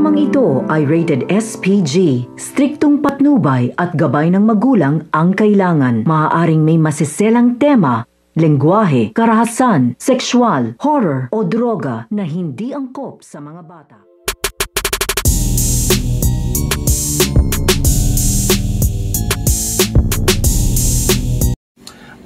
Programang ito ay rated SPG. Striktong patnubay at gabay ng magulang ang kailangan. Maaaring may masiselang tema, lengguwahe, karahasan, sexual, horror o droga na hindi angkop sa mga bata.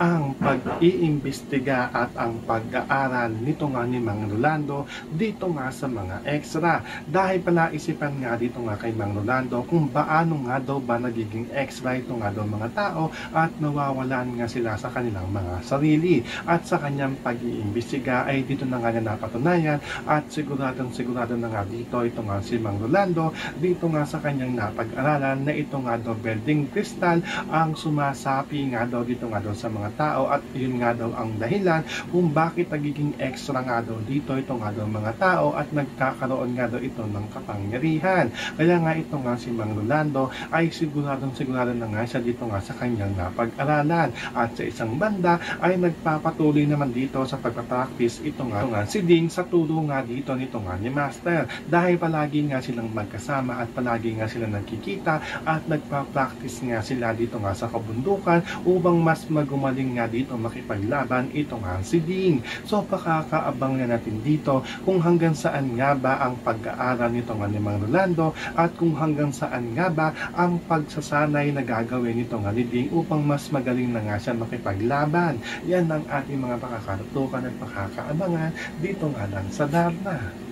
Ang pag-iimbestiga at ang pag-aaral nito nga ni Mang Rolando dito nga sa mga extra. Dahil palaisipan nga dito nga kay Mang Rolando kung paano nga daw ba nagiging extra ito nga daw mga tao at nawawalan nga sila sa kanilang mga sarili. At sa kanyang pag-iimbestiga ay dito na nga niya napatunayan at sigurado na nga dito ito nga si Mang Rolando dito nga sa kanyang napag-aralan na ito nga daw building crystal ang sumasapi nga daw dito nga daw sa mga tao at yun nga daw ang dahilan kung bakit nagiging extra nga daw dito ito nga daw mga tao at nagkakaroon nga daw ito ng kapangyarihan. Kaya nga ito nga si Mang Rolando ay sigurado na nga siya dito nga sa kanyang napag-aralan at sa isang banda ay nagpapatuloy naman dito sa pagpapractice ito nga si Ding sa turo nga dito nito nga ni Master dahil palagi nga silang magkasama at palagi nga sila nagkikita at nagpa-practice nga sila dito nga sa kabundukan upang mas magumaling nga dito makipaglaban ito nga si Ding. So pakakaabang na natin dito kung hanggang saan nga ba ang pag-aaral nito nga ni Mang Rolando at kung hanggang saan nga ba ang pagsasanay na gagawin nito nga ni Ding upang mas magaling na nga siya makipaglaban. Yan ang ating mga pakakatutukan at pakakaabangan dito nga lang sa Darna.